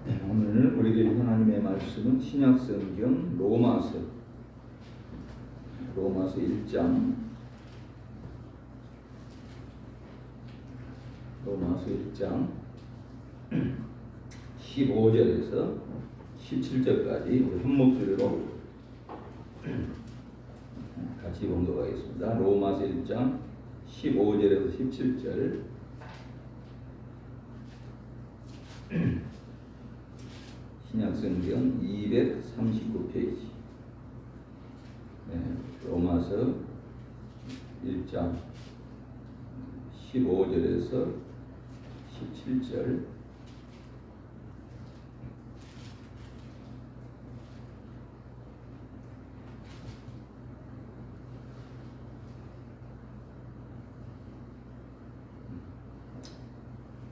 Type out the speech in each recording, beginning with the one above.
오늘 우리에게 하나님의 말씀은 신약성경 로마서 1장 15절에서 17절까지 우리 한 목소리로 같이 봉독하겠습니다. 로마서 1장 15절에서 17절. 신약성경 239페이지. 로마서 1장 15절에서 17절.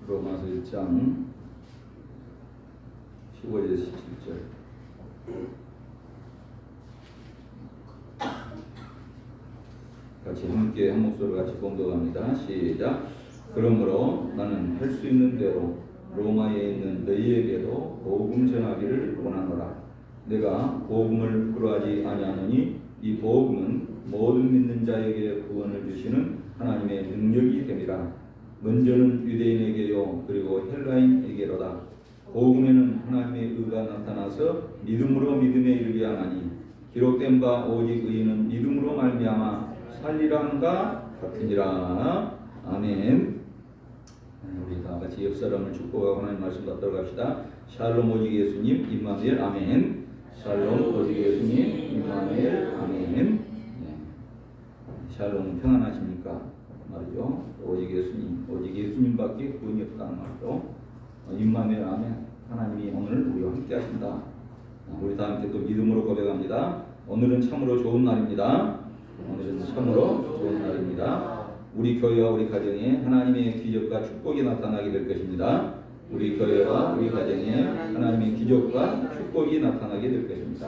로마서 1장 15절에서 17절. 같이 함께 한 목소리로 같이 봉독합니다. 시작. 그러므로 나는 할 수 있는 대로 로마에 있는 너희에게도 복음 전하기를 원하노라. 내가 복음을 부끄러워하지 아니하노니 이 복음은 모든 믿는 자에게 구원을 주시는 하나님의 능력이 됨이라. 먼저는 유대인에게요 그리고 헬라인에게로다. 복음에는 하나님의 의가 나타나서 믿음으로 믿음에 이르게 하나니 기록된 바 오직 의인은 믿음으로 말미암아 살리라는가 같으니라. 아멘. 우리 다 같이 옆 사람을 축복하고 하나님 말씀 받도록 합시다. 샬롬 오직 예수님 임마누엘 아멘. 샬롬 오직 예수님 임마누엘 아멘. 샬롬은 평안하십니까 말이죠. 오직 예수님밖에 구원이 없다는 말이죠. 임마누엘 아멘. 하나님이 오늘 우리와 함께 하신다. 우리 다 함께 또 믿음으로 고백합니다. 오늘은 참으로 좋은 날입니다. 오늘은 참으로 좋은 날입니다. 우리 교회와 우리 가정에 하나님의 기적과 축복이 나타나게 될 것입니다. 우리 교회와 우리 가정에 하나님의 기적과 축복이 나타나게 될 것입니다.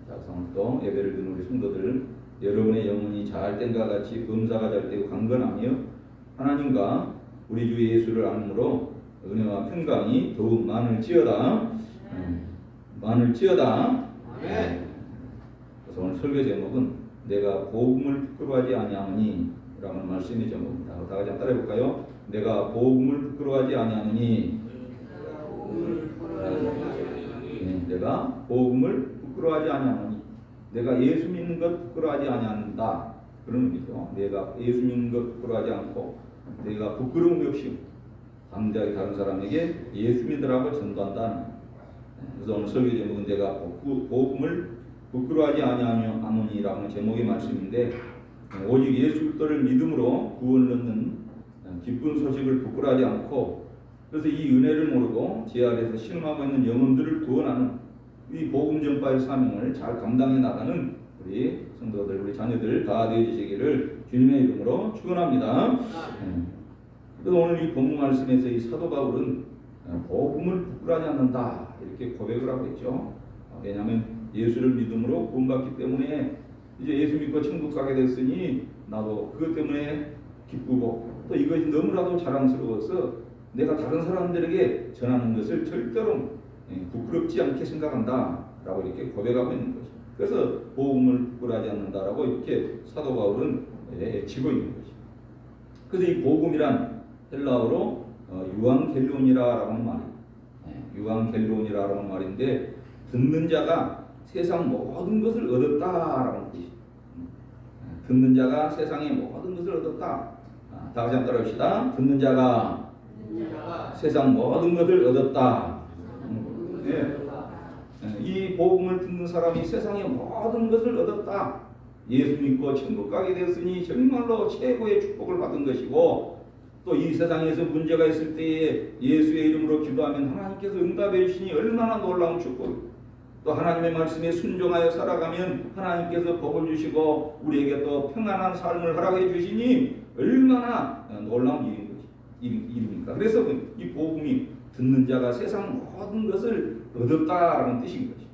자, 오늘 또 예배를 드는 우리 성도들, 여러분의 영혼이 잘 땐과 같이 범사가 잘 되고 강건하며 하나님과 우리 주 예수를 안으므로 은혜와 평강이 더욱 많을지어다. 그래서 오늘 설교 제목은 내가 복음을 부끄러워하지 아니하노니 라는 말씀의 제목입니다. 다 같이 따라해 볼까요? 내가 복음을 부끄러워하지 아니하노니. 내가 복음을 부끄러워하지 아니하노니. 내가 예수 믿는 것 부끄러워하지 아니한다. 그런 의미죠. 내가 예수 믿는 것 부끄러워하지 않고 내가 부끄러움이 없이 당장에 다른 사람에게 예수 믿으라고 전도한다. 그래서 오늘 설교 제목은 내가 복음을 부끄러워하지 아니하노니라는 제목의 말씀인데, 오직 예수 그리스도를 믿음으로 구원을 얻는 기쁜 소식을 부끄러워하지 않고, 그래서 이 은혜를 모르고 제 아래에서 신음하고 있는 영혼들을 구원하는 이 복음 전파의 사명을 잘 감당해 나가는 우리 성도들, 우리 자녀들 다 되어주시기를 주님의 이름으로 축원합니다. 그래서 오늘 이 본문 말씀에서 이 사도 바울은 복음을 부끄러워하지 않는다 이렇게 고백을 하고 있죠. 왜냐하면 예수를 믿음으로 구원받기 때문에 이제 예수 믿고 천국 가게 됐으니 나도 그것 때문에 기쁘고 또 이것이 너무나도 자랑스러워서 내가 다른 사람들에게 전하는 것을 절대로 부끄럽지 않게 생각한다 라고 이렇게 고백하고 있는 것이죠. 그래서 복음을 부끄러워하지 않는다라고 이렇게 사도 바울은 외치고 있는 것이죠. 그래서 이 복음이란 헬라어로 유앙겔론이라는 말이에요. 유앙겔론이라는 말인데 듣는 자가 세상 모든 것을 얻었다라는 뜻이에요. 듣는 자가 세상의 모든 것을 얻었다. 다 같이 한번 따라합시다. 듣는 자가 세상 모든 것을 얻었다. 이 복음을 듣는 사람이 세상의 모든 것을 얻었다. 예수 믿고 천국 가게 되었으니 정말로 최고의 축복을 받은 것이고, 또 이 세상에서 문제가 있을 때에 예수의 이름으로 기도하면 하나님께서 응답해 주시니 얼마나 놀라운 축복이고, 또 하나님의 말씀에 순종하여 살아가면 하나님께서 복을 주시고 우리에게 또 평안한 삶을 허락해 주시니 얼마나 놀라운 일입니까? 그래서 이 복음이 듣는 자가 세상 모든 것을 얻었다라는 뜻인 거죠.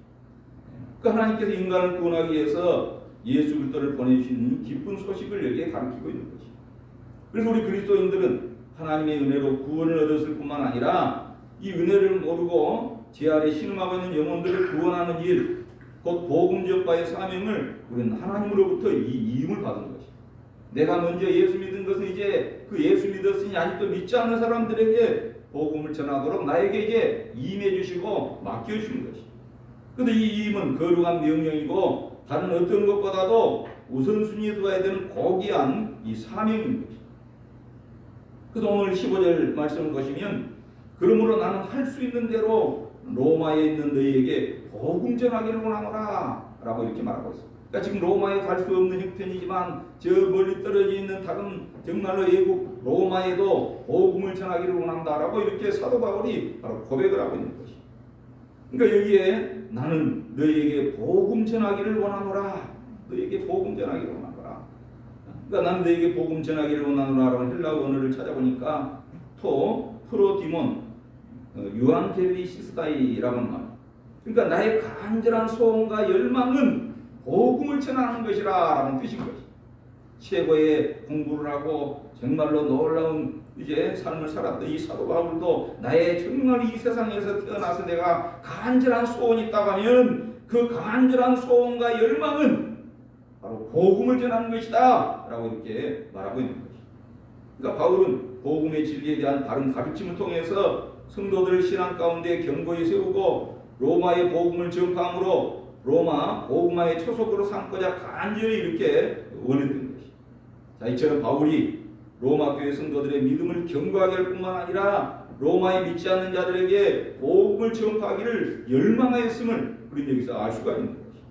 그 하나님께서 인간을 구원하기 위해서 예수 그리스도를 보내주신 기쁜 소식을 여기에 가르치고 있는 거죠. 그래서 우리 그리스도인들은 하나님의 은혜로 구원을 얻었을 뿐만 아니라 이 은혜를 모르고 제 아래 신음하고 있는 영혼들을 구원하는 일, 곧 복음 전파의 사명을 우리는 하나님으로부터 이 이임을 받은 것이다. 내가 먼저 예수 믿은 것은 이제 그 예수 믿었으니 아직도 믿지 않는 사람들에게 복음을 전하도록 나에게 이제 이임해 주시고 맡겨 주시는 것이다. 그런데 이 이임은 거룩한 명령이고 다른 어떤 것보다도 우선순위에 두어야 되는 고귀한 이 사명인 것이다. 그래서 오늘 15절 말씀을 보시면 그러므로 나는 할 수 있는 대로 로마에 있는 너희에게 복음 전하기를 원하노라 라고 이렇게 말하고 있습니다. 그러니까 지금 로마에 갈 수 없는 형편이지만 저 멀리 떨어져 있는 다른 정말로 외국 로마에도 복음을 전하기를 원한다라고 이렇게 사도 바울이 바로 고백을 하고 있는 것입니다. 그러니까 여기에 나는 너희에게 복음 전하기를 원하노라, 너희에게 복음 전하기를 원하노라. 그러니까 나는 너희에게 복음 전하기를 원하노라라는 헬라어 언어를 찾아보니까 프로디몬 유안텔리시스다이라는 말. 그러니까 나의 간절한 소원과 열망은 복음을 전하는 것이라 라는 뜻인 것이. 최고의 공부를 하고 정말로 놀라운 이제 삶을 살았던 이 사도 바울도 나의 정말 이 세상에서 태어나서 내가 간절한 소원이 있다고 하면 그 간절한 소원과 열망은 바로 복음을 전하는 것이다 라고 이렇게 말하고 있는 것이. 그러니까 바울은 복음의 진리에 대한 바른 가르침을 통해서 성도들을 신앙 가운데 견고히 세우고 로마의 복음을 전파함으로 로마 복음화의 초석으로 삼고자 간절히 이렇게 원했던 것이. 자, 이처럼 바울이 로마 교회 성도들의 믿음을 견고하게 할 뿐만 아니라 로마에 믿지 않는 자들에게 복음을 전파하기를 열망하였음을 우리는 여기서 알 수가 있는 것이.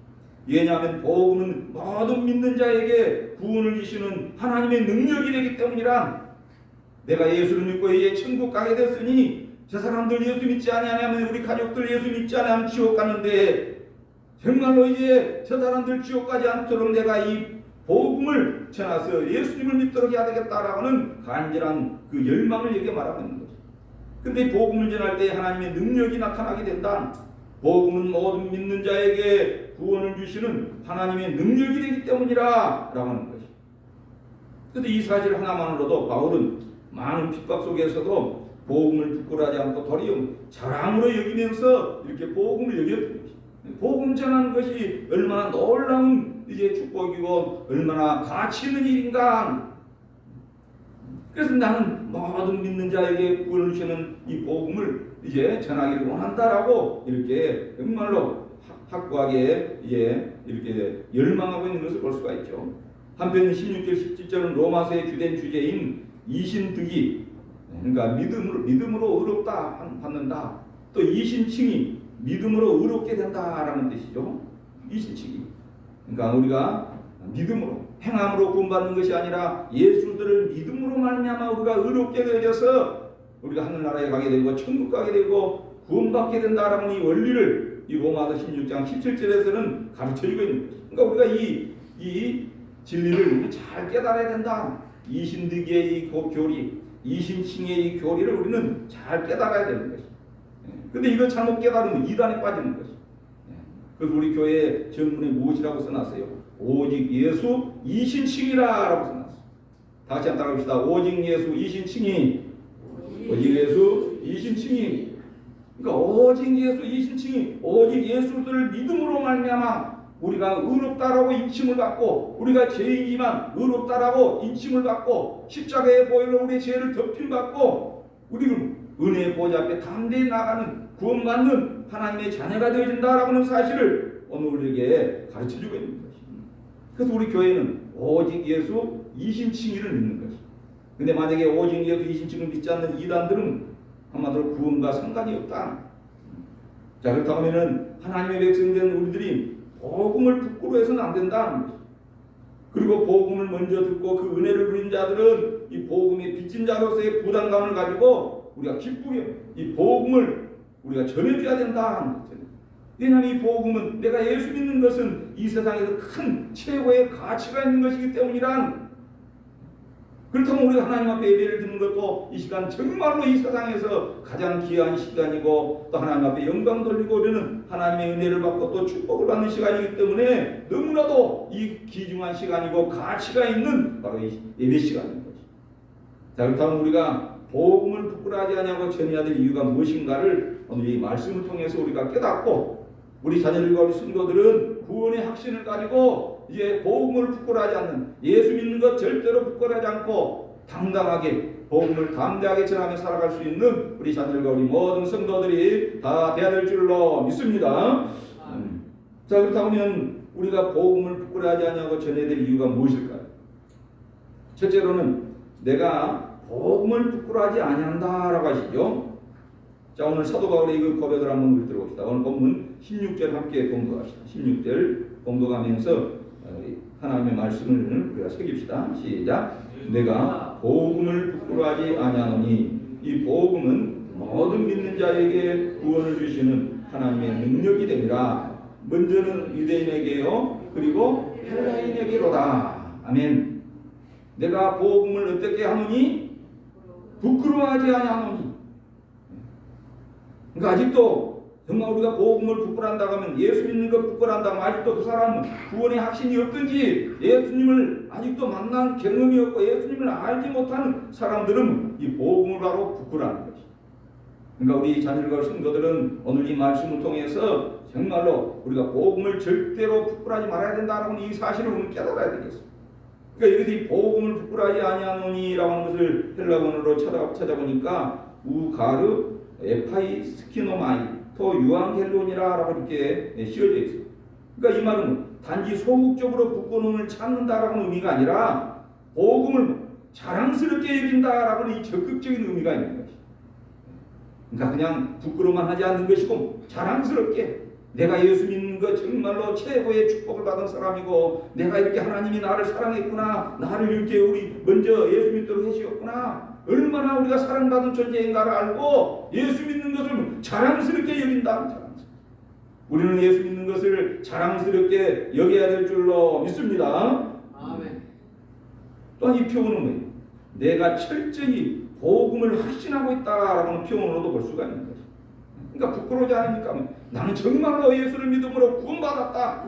왜냐하면 복음은 모든 믿는 자에게 구원을 주시는 하나님의 능력이 되기 때문이라. 내가 예수를 믿고 이제 천국 가게 됐으니 저 사람들 예수 믿지 아니하면 우리 가족들 예수 믿지 않으면 지옥 가는데 정말로 이제 저 사람들 지옥 가지 않도록 내가 이 복음을 전해서 예수님을 믿도록 해야 되겠다라고는 간절한 그 열망을 여기에 말하고 있는 거죠. 근데 복음을 전할 때 하나님의 능력이 나타나게 된다. 복음은 모든 믿는 자에게 구원을 주시는 하나님의 능력이 되기 때문이라 라고 하는 것이. 그런데 이 사실 하나만으로도 바울은 많은 핍박 속에서도 복음을 부끄러워하지 않고 도리어 자랑으로 여기면서 이렇게 복음을 여겼던 것이. 복음 전하는 것이 얼마나 놀라운 이제 축복이고 얼마나 가치 있는 일인가. 그래서 나는 모든 믿는 자에게 구원을 주시는 이 복음을 이제 전하기를 원한다라고 이렇게 정말로 확고하게 이렇게 열망하고 있는 것을 볼 수가 있죠. 한편 16절 17절은 로마서의 주된 주제인 이신득이, 그러니까 믿음으로 의롭다 받는다. 또 이신칭이 믿음으로 의롭게 된다라는 뜻이죠. 이신칭이. 그러니까 우리가 믿음으로 행함으로 구원받는 것이 아니라 예수들을 믿음으로 말미암아 우리가 의롭게 되어져서 우리가 하늘나라에 가게 되고 천국 가게 되고 구원받게 된다라는 이 원리를 이 로마서 16장 17절에서는 가르쳐주고 있는 것이죠. 그러니까 우리가 이 진리를 잘 깨달아야 된다. 이신득의 이 교리, 이신칭의 이 교리를 우리는 잘 깨달아야 되는 것이죠. 근데 이거 잘못 깨달으면 이단에 빠지는 것이죠. 그래서 우리 교회 전문에 무엇이라고 써놨어요? 오직 예수 이신칭이라고 써놨어요. 다 같이 한번 따라합시다. 오직 예수 이신칭이, 오직 예수 이신칭이. 그러니까 오직 예수 이신칭이, 오직 예수를 믿음으로 말미암아 우리가 의롭다라고 인칭을 받고, 우리가 죄인이지만 의롭다라고 인칭을 받고, 십자가의 보혈로 우리의 죄를 덮임받고, 우리는 은혜의 보좌 앞에 담대히 나가는 구원받는 하나님의 자녀가 되어진다라고 하는 사실을 오늘 우리에게 가르쳐주고 있는 것입니다. 그래서 우리 교회는 오직 예수 이신칭의를 믿는 것입니다. 근데 만약에 오직 예수 이신칭을 믿지 않는 이단들은 한마디로 구원과 상관이 없다. 자, 그렇다면 하나님의 백성된 우리들이 복음을 부끄러워해서는 안 된다는 것입니다. 그리고 복음을 먼저 듣고 그 은혜를 누린 자들은 이 복음의 빚진 자로서의 부담감을 가지고 우리가 기쁘게 이 복음을 우리가 전해줘야 된다는 거죠. 왜냐하면 이 복음은 내가 예수 믿는 것은 이 세상에서 큰 최고의 가치가 있는 것이기 때문이란. 그렇다면 우리가 하나님 앞에 예배를 드는 것도 이 시간 정말로 이 세상에서 가장 귀한 시간이고 또 하나님 앞에 영광 돌리고 우리는 하나님의 은혜를 받고 또 축복을 받는 시간이기 때문에 너무나도 이 귀중한 시간이고 가치가 있는 바로 이 예배 시간인 거죠. 자, 그렇다면 우리가 복음을 부끄러워하지 아니하고 전해야 될 이유가 무엇인가를 오늘 이 말씀을 통해서 우리가 깨닫고 우리 자녀들과 우리 성도들은 구원의 확신을 가지고 이제 복음을 부끄러워하지 않는 예수 믿는 것 절대로 부끄러워하지 않고 당당하게 복음을 담대하게 전하며 살아갈 수 있는 우리 자녀들과 우리 모든 성도들이 다 되어야 될 줄로 믿습니다. 자, 그렇다면 우리가 복음을 부끄러워하지 아니하고 전해야 될 이유가 무엇일까요? 첫째로는 내가 복음을 부끄러워하지 아니한다라고 하시죠. 자, 오늘 사도 바울의 그 고백을 한번 들어봅시다. 오늘 본문 16절 함께 공부합시다. 16절 공부하면서 하나님의 말씀을 우리가 새깁시다. 시작. 내가 복음을 부끄러워하지 아니하노니 이 복음은 모든 믿는 자에게 구원을 주시는 하나님의 능력이 됨이라. 먼저는 유대인에게요 그리고 헬라인에게로다. 아멘. 내가 복음을 어떻게 하노니? 부끄러워하지 아니하노니. 그러니까 아직도 정말 우리가 복음을 부끄러워한다고 하면 예수 믿는 것 부끄러워한다고 하면 아직도 그 사람은 구원의 확신이 없든지 예수님을 아직도 만난 경험이 없고 예수님을 알지 못하는 사람들은 이 복음을 바로 부끄러워하는 것이. 그러니까 우리 자녀들과 성도들은 오늘 이 말씀을 통해서 정말로 우리가 복음을 절대로 부끄러워하지 말아야 된다라는 이 사실을 우리는 깨달아야 되겠습니다. 그러니까 여기서 이 복음을 부끄러워하지 아니하노니라고 하는 것을 헬라어로 찾아보니까 우가르 에파이 스키노마이 또 유앙겔론이라고 이렇게 씌어져 있어요. 그러니까 이 말은 단지 소극적으로 부끄러움을 찾는다라는 의미가 아니라 복음을 자랑스럽게 여긴다라는 이 적극적인 의미가 있는 것이. 그러니까 그냥 부끄러움만 하지 않는 것이고 자랑스럽게 내가 예수 믿는 것 정말로 최고의 축복을 받은 사람이고 내가 이렇게 하나님이 나를 사랑했구나, 나를 이렇게 우리 먼저 예수 믿도록 해주셨구나, 얼마나 우리가 사랑받은 존재인가를 알고 예수 믿는 것을 자랑스럽게 여긴다. 우리는 예수 믿는 것을 자랑스럽게 여겨야 될 줄로 믿습니다. 아멘. 또한 이 표현은 뭐예요? 내가 철저히 복음을 확신하고 있다라는 표현으로도 볼 수가 있는 거죠. 그러니까 부끄러워하지 않으니까 나는 정말로 예수를 믿음으로 구원받았다,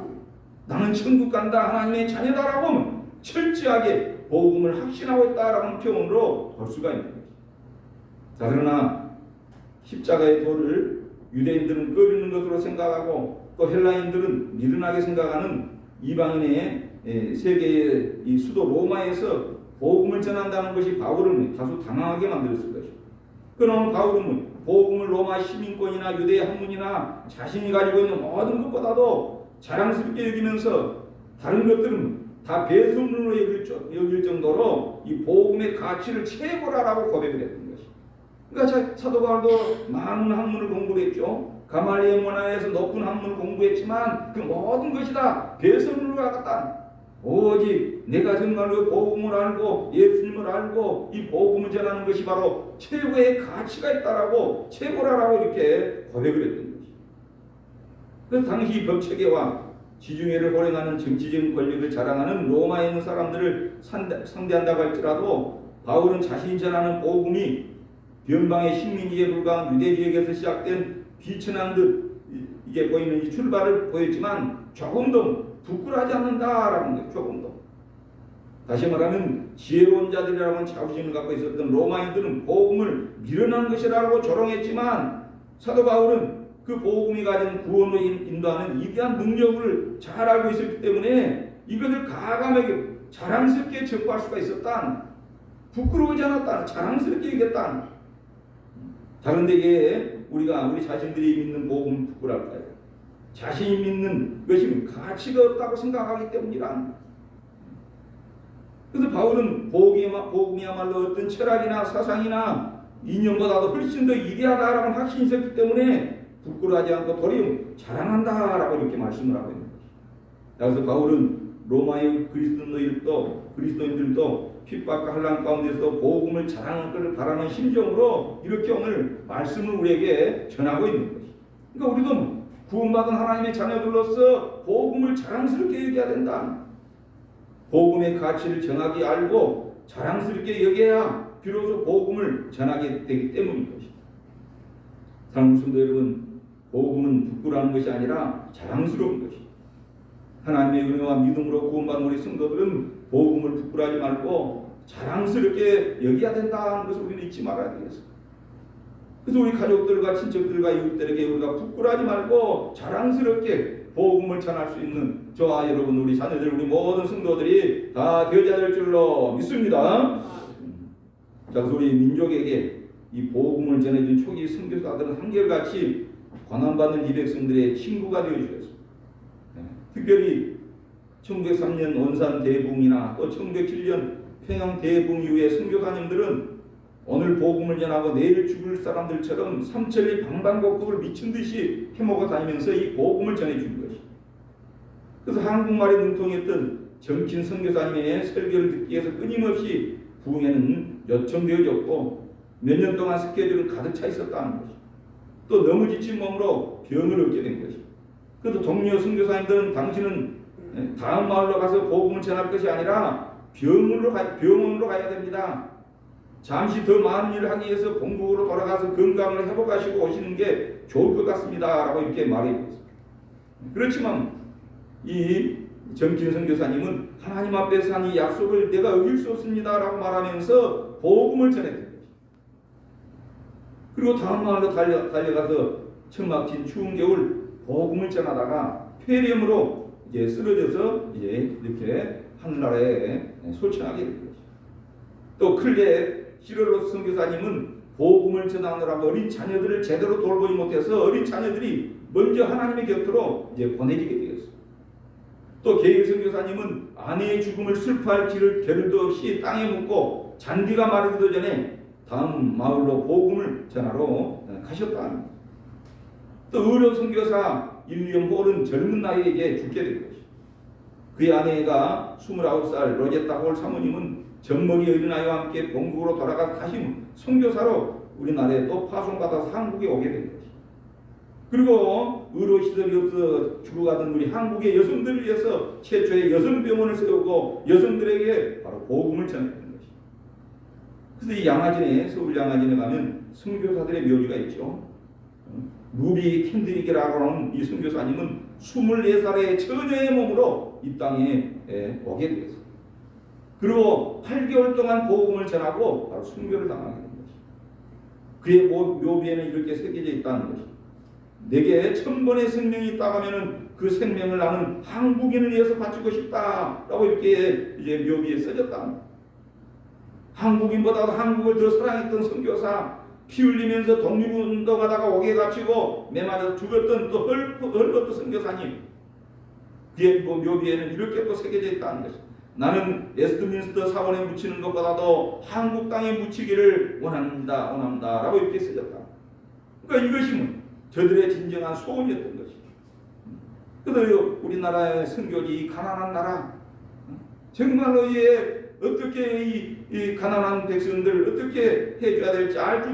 나는 천국 간다, 하나님의 자녀다라고 하면 철저하게 복음을 확신하고 있다라는 표현으로 볼 수가 있는 거죠. 자, 그러나 십자가의 도를 유대인들은 꺼리는 것으로 생각하고 또 헬라인들은 미련하게 생각하는 이방인의 세계의 이 수도 로마에서 복음을 전한다는 것이 바울을 다소 당황하게 만들었을 것이고, 그러나 바울은 복음을 로마 시민권이나 유대 학문이나 자신이 가지고 있는 모든 것보다도 자랑스럽게 여기면서 다른 것들은 다 배설물로 여길 정도로 이 복음의 가치를 최고라라고 고백을 했던 것이. 그러니까 사도 바울도 많은 학문을 공부했죠. 가말리엘 문화에서 높은 학문을 공부했지만 그 모든 것이 다 배설물과 같다. 오직 내가 정말로 복음을 알고 예수님을 알고 이 복음을 전하는 것이 바로 최고의 가치가 있다라고, 최고라라고 이렇게 고백을 했던 것이. 그 당시 법체계와 지중해를 호령하는 정치적인 권력을 자랑하는 로마에 있는 사람들을 상대한다고 할지라도 바울은 자신이 전하는 복음이 변방의 식민지에 불과한 유대 지역에서 시작된 비천한 듯 이게 보이는 이 출발을 보였지만 조금도 부끄러워하지 않는다라는 거예요. 조금도. 다시 말하면 지혜로운 자들이라는 자부심을 갖고 있었던 로마인들은 복음을 미련한 것이라고 조롱했지만 사도 바울은 그 복음이 가진 구원으로 인도하는 위대한 능력을 잘 알고 있었기 때문에 이것을 가감하게 자랑스럽게 전파할 수가 있었다. 부끄러워하지 않았다. 자랑스럽게 얘기했다. 자, 그런데 이게 우리가 우리 자신들이 믿는 복음을 부끄러울까요? 자신이 믿는 것이 가치가 없다고 생각하기 때문이란. 그래서 바울은 복음이야말로 어떤 철학이나 사상이나 이념보다도 훨씬 더 위대하다라는 확신이 있었기 때문에 부끄러워하지 않고 도리어 자랑한다라고 이렇게 말씀을 하고 있는 것입니다. 그래서 바울은 로마의 그리스도인들도 핍박과 환난 가운데서도 복음을 자랑할 것을 바라는 심정으로 이렇게 오늘 말씀을 우리에게 전하고 있는 것입니다. 그러니까 우리도 구원받은 하나님의 자녀들로서 복음을 자랑스럽게 여겨야 된다. 복음의 가치를 정확히 알고 자랑스럽게 여겨야 비로소 복음을 전하게 되기 때문인 것입니다. 사랑하는 성도 여러분, 복음은 부끄러운 것이 아니라 자랑스러운 것입니다. 하나님의 은혜와 믿음으로 구원받은 우리 성도들은 복음을 부끄러워하지 말고 자랑스럽게 여겨야 된다는 것을 우리는 잊지 말아야 되겠어. 그래서 우리 가족들과 친척들과 이웃들에게 우리가 부끄러워하지 말고 자랑스럽게 복음을 전할 수 있는 저와 여러분, 우리 자녀들, 우리 모든 성도들이 다 되어야 될 줄로 믿습니다. 자, 그래서 우리 민족에게 이 복음을 전해준 초기 선교사들은 한결같이 고난받는 이 백성들의 친구가 되어 주셨습니다. 특별히 1903년 원산 대붕이나 또 1907년 평양 대붕 이후의 선교사님들은 오늘 복음을 전하고 내일 죽을 사람들처럼 삼천리 방방곡곡을 미친 듯이 해먹어 다니면서 이 복음을 전해준 것이. 그래서 한국말에 능통했던 정친 선교사님의 설교를 듣기 위해서 끊임없이 부흥회는 요청되어졌고 몇 년 동안 스케줄은 가득 차 있었다는 것이. 또 너무 지친 몸으로 병을 얻게 된 것이. 그래도 동료 선교사님들은 당신은 다음 마을로 가서 복음을 전할 것이 아니라 병원으로 가야 됩니다. 잠시 더 많은 일을 하기 위해서 본국으로 돌아가서 건강을 회복하시고 오시는 게 좋을 것 같습니다. 라고 이렇게 말했습니다. 그렇지만 이 정진 선교사님은 하나님 앞에서 한 이 약속을 내가 어길 수 없습니다. 라고 말하면서 복음을 전했던 거죠. 그리고 다음 마을로 달려가서 천막힌 추운 겨울 복음을 전하다가 폐렴으로 이제 쓰러져서 이제 이렇게 하늘나라에 소천하게 된 거죠. 또 클레 시르로스 선교사님은 복음을 전하느라고 어린 자녀들을 제대로 돌보지 못해서 어린 자녀들이 먼저 하나님의 곁으로 이제 보내지게 되었어요. 또 게일 선교사님은 아내의 죽음을 슬퍼할 겨를도 없이 땅에 묻고 잔디가 마르기도 전에 다음 마을로 복음을 전하러 가셨다 합니다. 또 의료 선교사 윌리엄 홀은 젊은 나이에 이제 죽게 된 것이죠. 그의 아내가 29살 로제타 홀 사모님은 젖먹이 어린아이와 함께 본국으로 돌아가 다시 선교사로 우리나라에 또 파송받아서 한국에 오게 된 것이죠. 그리고 의료시설이 없어 죽어가던 우리 한국의 여성들을 위해서 최초의 여성병원을 세우고 여성들에게 바로 복음을 전했던 것이죠. 그래서 이 양화진에, 서울 양화진에 가면 선교사들의 묘지가 있죠. 루비 캔드릭이라고 하는 이 선교사님은 24살의 처녀의 몸으로 이 땅에 오게 되었습니다. 그리고 8개월 동안 복음을 전하고 바로 순교를 당하게 된 것이죠. 그의 묘비에는 이렇게 새겨져 있다는 것이죠. 내게 1000번의 생명이 있다고 하면은 그 생명을 나는 한국인을 위해서 바치고 싶다라고 이렇게 이제 묘비에 써졌다. 한국인보다도 한국을 더 사랑했던 선교사, 피 흘리면서 독립운동하다가 옥에 갇히고 매 맞아서 죽었던 또 헐벗던 선교사님, 그의 묘비에는 이렇게 또 새겨져 있다는 것이죠. 나는 웨스트민스터 사원에 묻히는 것보다도 한국 땅에 묻히기를 원합니다 라고 이렇게 써졌다. 그러니까 이것이 저들의 진정한 소원이었던 것이죠. 그래서 우리나라의 선교지, 이 가난한 나라, 정말로 어떻게 이 가난한 백성들을 어떻게 해줘야 될지 알지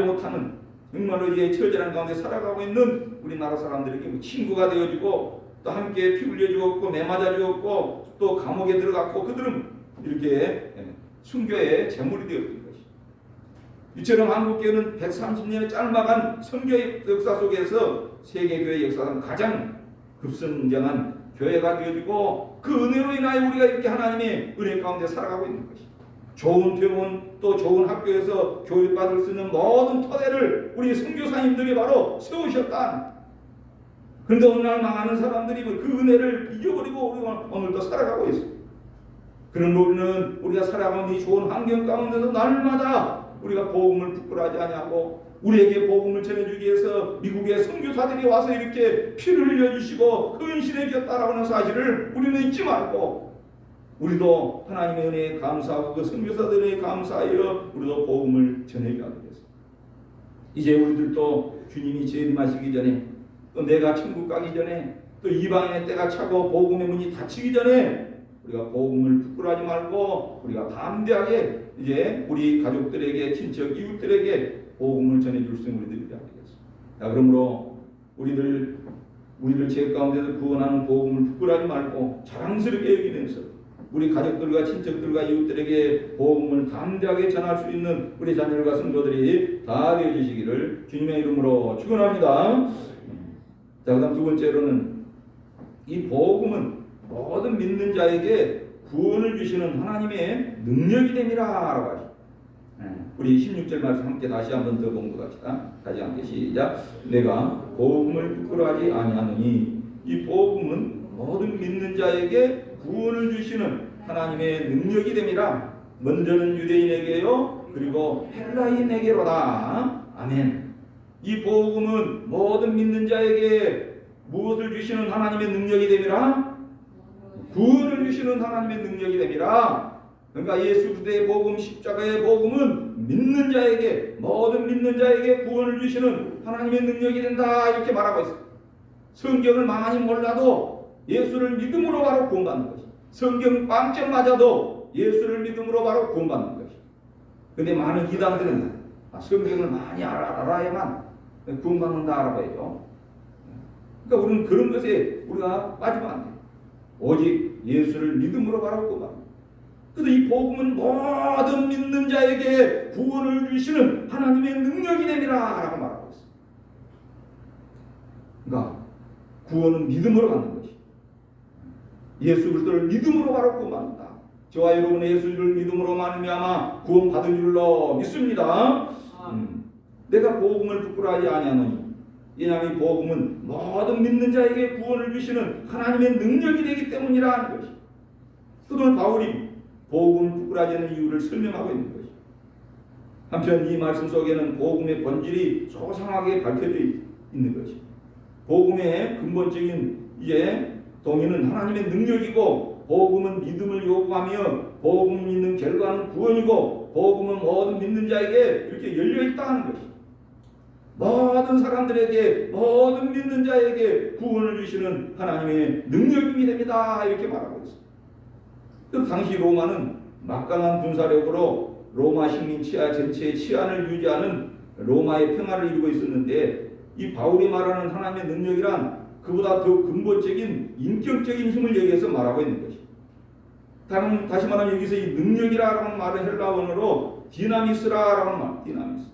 못하는 정말로 처절한 가운데 살아가고 있는 우리나라 사람들에게 친구가 되어주고 또 함께 피 흘려주었고 매맞아 주었고 또 감옥에 들어갔고 그들은 이렇게 순교의 제물이 되었던 것이죠. 이처럼 한국교회는 130년의 짤막한 선교의 역사 속에서 세계교회 역사상 가장 급성장한 교회가 되어지고 그 은혜로 인하여 우리가 이렇게 하나님의 은혜 가운데 살아가고 있는 것이죠. 좋은 병원 또 좋은 학교에서 교육받을 수 있는 모든 토대를 우리 선교사님들이 바로 세우셨다. 그런데 오늘날 망하는 사람들이 그 은혜를 잊어버리고 우리가 오늘도 살아가고 있습니다. 그런 우리가 살아가는 이 좋은 환경 가운데서 날마다 우리가 복음을 부끄러워하지 아니하고 우리에게 복음을 전해주기 위해서 미국의 선교사들이 와서 이렇게 피를 흘려주시고 헌신해줬다라고 하는 사실을 우리는 잊지 말고 우리도 하나님의 은혜에 감사하고 그 선교사들에 감사하여 우리도 복음을 전해줘야 되겠습니다. 이제 우리들도 주님이 재림하시기 전에 또 내가 천국 가기 전에 또 이방인의 때가 차고 복음의 문이 닫히기 전에 우리가 복음을 부끄러워하지 말고 우리가 담대하게 이제 우리 가족들에게 친척 이웃들에게 복음을 전해줄 수 있는 우리들이 되어야 되겠습니다. 자, 그러므로 우리를 죄 가운데서 구원하는 복음을 부끄러워하지 말고 자랑스럽게 여기면서 우리 가족들과 친척들과 이웃들에게 복음을 담대하게 전할 수 있는 우리 자녀들과 성도들이 다 되어주시기를 주님의 이름으로 축원합니다. 자, 그다음 두 번째로는 이 복음은 모든 믿는 자에게 구원을 주시는 하나님의 능력이 됨이라라고 하죠. 우리 16절 말씀 함께 다시 한번 더 봉독합시다. 다시 함께 시작. 내가 복음을 부끄러워하지 아니하노니 이 복음은 모든 믿는 자에게 구원을 주시는 하나님의 능력이 됨이라. 먼저는 유대인에게요 그리고 헬라인에게로다. 아멘. 이 복음은 모든 믿는 자에게 무엇을 주시는 하나님의 능력이 됨이라? 구원을 주시는 하나님의 능력이 됨이라. 그러니까 예수 그리스도의 복음, 십자가의 복음은 믿는 자에게, 모든 믿는 자에게 구원을 주시는 하나님의 능력이 된다 이렇게 말하고 있습니다. 성경을 많이 몰라도 예수를 믿음으로 바로 구원받는 것이, 성경 빵점 맞아도 예수를 믿음으로 바로 구원받는 것이. 근데 많은 이단들은 성경을 많이 알아야만 구원받는다 알아봐야죠. 그러니까 우리는 그런 것에 우리가 빠지면 안 돼요. 오직 예수를 믿음으로 바로 구원받는. 그래서 이 복음은 모든 믿는 자에게 구원을 주시는 하나님의 능력이 됨이라 라고 말하고 있습니다. 그러니까 구원은 믿음으로 받는 것이. 예수 그리스도를 믿음으로 바로 구원받는다. 저와 여러분의 예수를 믿음으로 말미암아 구원받은 줄로 믿습니다. 내가 복음을 부끄러워하지 아니하노니 왜냐하면 이 복음은 모든 믿는 자에게 구원을 주시는 하나님의 능력이 되기 때문이라 하는 것이. 오늘 바울이 복음을 부끄러워하지 않는 이유를 설명하고 있는 것이. 한편 이 말씀 속에는 복음의 본질이 소상하게 밝혀져 있는 것이. 복음의 근본적인 동의는 하나님의 능력이고, 복음은 믿음을 요구하며 복음 믿는 결과는 구원이고, 복음은 모든 믿는 자에게 이렇게 열려있다 하는 것이. 모든 사람들에게, 모든 믿는 자에게 구원을 주시는 하나님의 능력이 됩니다 이렇게 말하고 있습니다. 그 당시 로마는 막강한 군사력으로 로마 식민 치하 전체의 치안을 유지하는 로마의 평화를 이루고 있었는데, 이 바울이 말하는 하나님의 능력이란 그보다 더 근본적인 인격적인 힘을 여기에서 말하고 있는 것이. 다시 말하면 여기서 이 능력이라는 말은 헬라어로 디나미스라라는 말, 디나미스.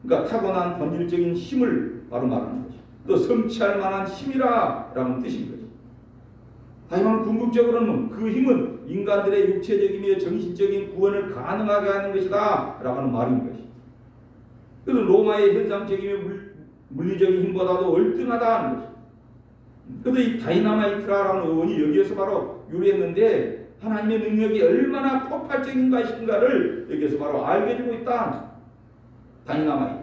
그러니까 타고난 본질적인 힘을 바로 말하는 것이. 또 성취할 만한 힘이라라는 뜻인 것이. 다시 말하면 궁극적으로는 그 힘은 인간들의 육체적이며 정신적인 구원을 가능하게 하는 것이다 라고 하는 말인 것이. 그래서 로마의 현상적이며 물리적인 힘보다도 월등하다 하는 것이. 그래서 이 다이나마이트라는 어원이 여기에서 바로 유래했는데, 하나님의 능력이 얼마나 폭발적인 것인가를 여기에서 바로 알게 해주고 있다. 다이나마이트,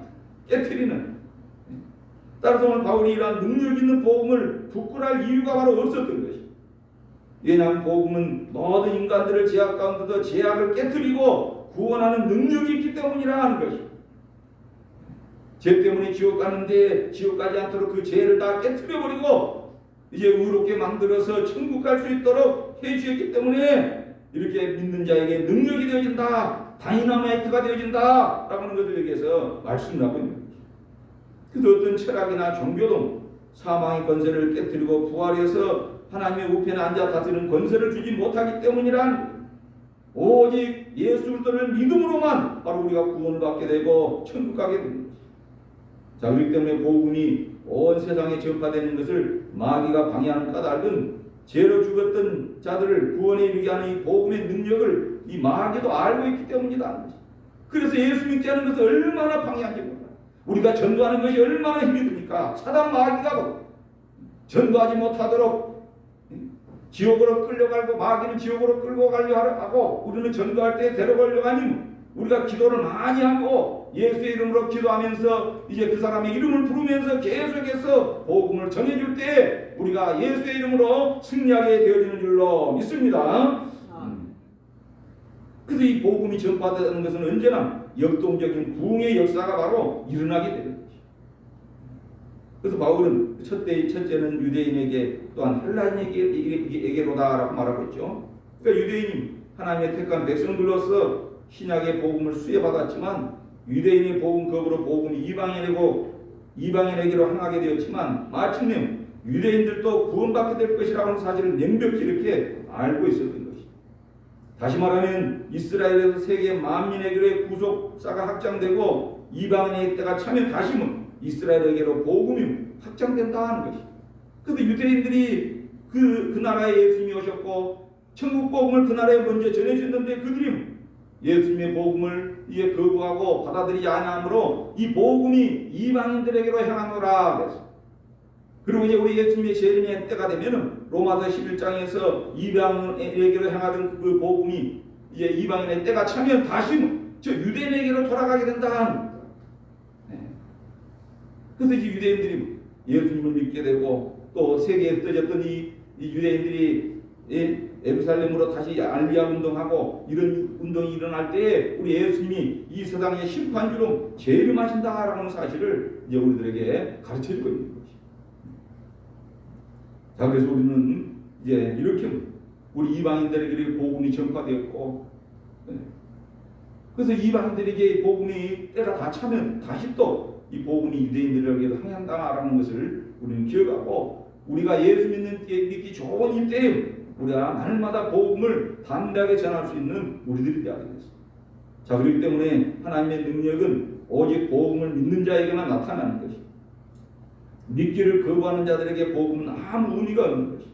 깨트리는. 따라서 오늘 바울이 이러한 능력 있는 복음을 부끄러워할 이유가 바로 없었던 것이. 왜냐하면 복음은 모든 인간들을 죄악 가운데서 죄악을 깨트리고 구원하는 능력이 있기 때문이라 하는 것이. 죄 때문에 지옥 가는데 지옥 가지 않도록 그 죄를 다 깨트려버리고 이제 의롭게 만들어서 천국 갈 수 있도록 해주셨기 때문에 이렇게 믿는 자에게 능력이 되어진다, 다이나마이트가 되어진다 라고 하는 것을 여기에서 말씀을 하고 있는 거죠. 그래서 어떤 철학이나 종교도 사망의 권세를 깨뜨리고 부활해서 하나님의 우편에 앉아 다스리는 권세를 주지 못하기 때문이란, 오직 예수 그리스도를 믿음으로만 바로 우리가 구원을 받게 되고 천국 가게 됩니다. 자, 그렇기 때문에 복음이 온 세상에 전파되는 것을 마귀가 방해하는 까닭은 죄로 죽었던 자들을 구원에 이르게 하는 이 복음의 능력을 이 마귀도 알고 있기 때문이다. 그래서 예수 믿지 않는 것을 얼마나 방해하는지 몰라요. 우리가 전도하는 것이 얼마나 힘이 듭니까? 사단 마귀가 전도하지 못하도록 지옥으로 끌려가고, 마귀는 지옥으로 끌고 가려 하고, 우리는 전도할 때 데려가려고 하니 우리가 기도를 많이 하고 예수의 이름으로 기도하면서 이제 그 사람의 이름을 부르면서 계속해서 복음을 전해줄 때 우리가 예수의 이름으로 승리하게 되어지는 줄로 믿습니다. 그래서 이 복음이 전파되는 것은 언제나 역동적인 부흥의 역사가 바로 일어나게 되는 것이죠. 그래서 바울은 첫째는 유대인에게 또한 헬라인에게로다라고 말하고 있죠. 그러니까 유대인이 하나님의 택한 백성들로서 신약의 복음을 수혜받았지만, 유대인의 복음 거부로 복음이 이방인에게로 향하게 되었지만, 마침내 유대인들도 구원받게 될 것이라는 사실을 명백히 이렇게 알고 있었던 것이죠. 다시 말하면 이스라엘에서 세계 만민에게로의 구속사가 확장되고 이방인의 때가 차면 다시는 이스라엘에게로 복음이 확장된다 하는 것이죠. 그래서 유대인들이 그 나라에 예수님이 오셨고 천국 복음을 그날에 먼저 전해주셨는데 그들이 예수님의 복음을 이에 거부하고 받아들이지 아니하므로 이 복음이 이방인들에게로 향하노라 그랬어요. 그리고 이제 우리 예수님의 재림의 때가 되면은 로마서 11장에서 이방인에게로 향하던 그 복음이 이제 이방인의 때가 차면 다시 저 유대인에게로 돌아가게 된다. 네. 그래서 이제 유대인들이 예수님을 믿게 되고 또 세계에 흩어졌던 이 유대인들이 예루살렘으로 다시 알리아 운동하고 이런 운동이 일어날 때에 우리 예수님이 이 세상의 심판주로 재림하신다라는 사실을 이제 우리들에게 가르쳐주고 있는 것이. 자, 그래서 우리는 이제 이렇게 우리 이방인들에게 복음이 전파되었고, 그래서 이방인들에게 복음이 때가 다 차면 다시 또 이 복음이 유대인들에게도 향한다라는 것을 우리는 기억하고, 우리가 예수 믿기 좋은 이때에 우리가 날마다 복음을 담대하게 전할 수 있는 우리들이 되어야 되겠습니다. 자, 그렇기 때문에 하나님의 능력은 오직 복음을 믿는 자에게만 나타나는 것이, 믿기를 거부하는 자들에게 복음은 아무 의미가 없는 것이.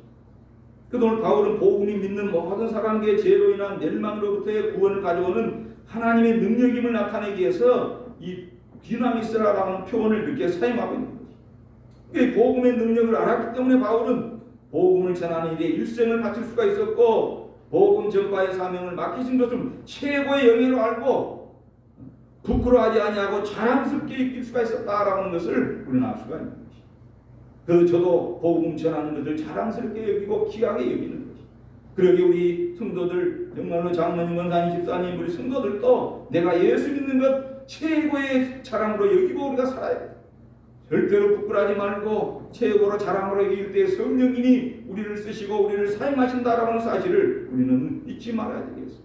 그래서 오늘 바울은 복음이 믿는 모든 사람에게 죄로 인한 멸망으로부터의 구원을 가져오는 하나님의 능력임을 나타내기 위해서 이 디나미스라라는 표현을 이렇게 사용하고 있는 것이. 복음의 능력을 알았기 때문에 바울은 복음을 전하는 일에 일생을 바칠 수가 있었고, 복음 전파의 사명을 맡기신 것을 최고의 영예로 알고 부끄러워하지 아니하고 자랑스럽게 이길 수가 있었다라는 것을 우리는 알 수가 있는 것이. 그래서 저도 복음 전하는 것을 자랑스럽게 여기고 귀하게 여기는 것이. 그러기 우리 성도들, 정말로 장로님, 원사님, 집사님, 우리 성도들도 내가 예수 믿는 것 최고의 자랑으로 여기고 우리가 살아야 돼. 절대로 부끄러워하지 말고 최고로 자랑으로 여길 때 성령님이 우리를 쓰시고 우리를 사용하신다라는 사실을 우리는 잊지 말아야 되겠습니다.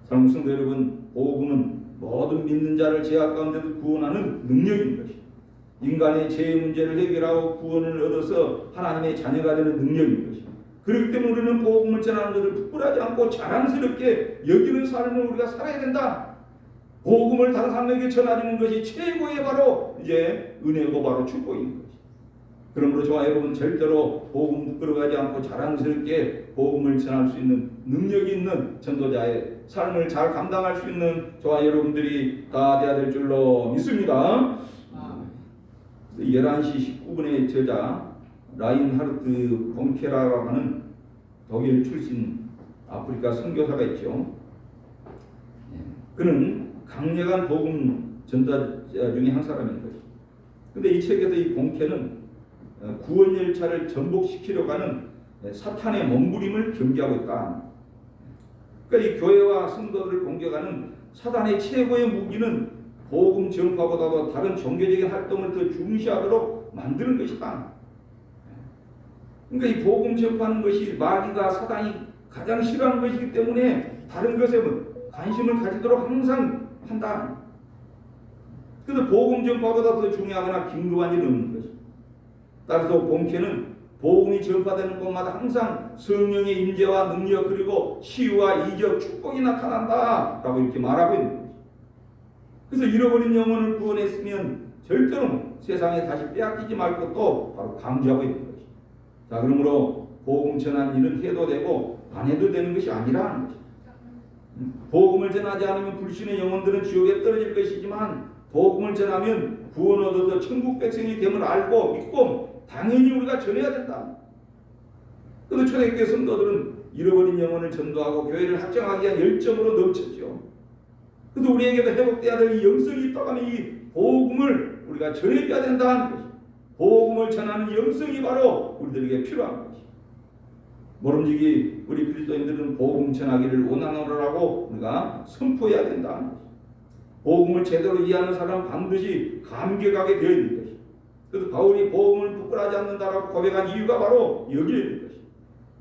사랑하는 성도 여러분, 복음은 모든 믿는 자를 죄악 가운데서 구원하는 능력인 것이, 인간의 죄의 문제를 해결하고 구원을 얻어서 하나님의 자녀가 되는 능력인 것이. 그렇기 때문에 우리는 복음을 전하는 것을 부끄러워하지 않고 자랑스럽게 여기는 삶을 우리가 살아야 된다. 복음을 다른 사람에게 전하는 것이 최고의 바로 이제 은혜고 바로 축복인 것이. 그러므로 저와 여러분 절대로 복음 부끄러워하지 않고 자랑스럽게 복음을 전할 수 있는 능력이 있는 전도자의 삶을 잘 감당할 수 있는 저와 여러분들이 다 되어야 될 줄로 믿습니다. 11시 19분의 저자 라인하르트 본케라라고 하는 독일 출신 아프리카 선교사가 있죠. 그는 강력한 복음 전도자 중에 한 사람인 것이죠. 그런데 이 책에서 이 본케는 구원 열차를 전복시키려고 하는 사탄의 몸부림을 경계하고 있다. 그러니까 이 교회와 성도들을 공격하는 사탄의 최고의 무기는 복음 전파보다도 다른 종교적인 활동을 더 중시하도록 만드는 것이다. 그러니까 이 복음 전파하는 것이 마귀가 사탄이 가장 싫어하는 것이기 때문에 다른 것에 관심을 가지도록 항상 한다. 그래서 복음 전파보다 더 중요하거나 긴급한 일은 없는 것입니다. 따라서 본캐는 복음이 전파되는 곳마다 항상 성령의 임재와 능력 그리고 치유와 이적 축복이 나타난다 라고 이렇게 말하고 있는 것입니다. 그래서 잃어버린 영혼을 구원했으면 절대로 세상에 다시 빼앗기지 말 것도 바로 강조하고 있는 것입니다. 자, 그러므로 복음 전한 일은 해도 되고 안 해도 되는 것이 아니라는 것입니다. 복음을 전하지 않으면 불신의 영혼들은 지옥에 떨어질 것이지만 복음을 전하면 구원 얻어서 천국 백성이 됨을 알고 믿고 당연히 우리가 전해야 된다. 그래서 초대교회 성도들은 잃어버린 영혼을 전도하고 교회를 확장하기 위한 열정으로 넘쳤죠. 그래서 우리에게도 회복돼야 될 이 영성이 있다고 하면 이 복음을 우리가 전해줘야 된다는 것이. 복음을 전하는 영성이 바로 우리들에게 필요한 것이. 모름지기 우리 그리스도인들은 복음 전하기를 원하노라고 우리가 선포해야 된다는 것이. 복음을 제대로 이해하는 사람은 반드시 감격하게 되어 있는 것이. 그래서 바울이 복음을 부끄러워하지 않는다라고 고백한 이유가 바로 여기에 있는 것이.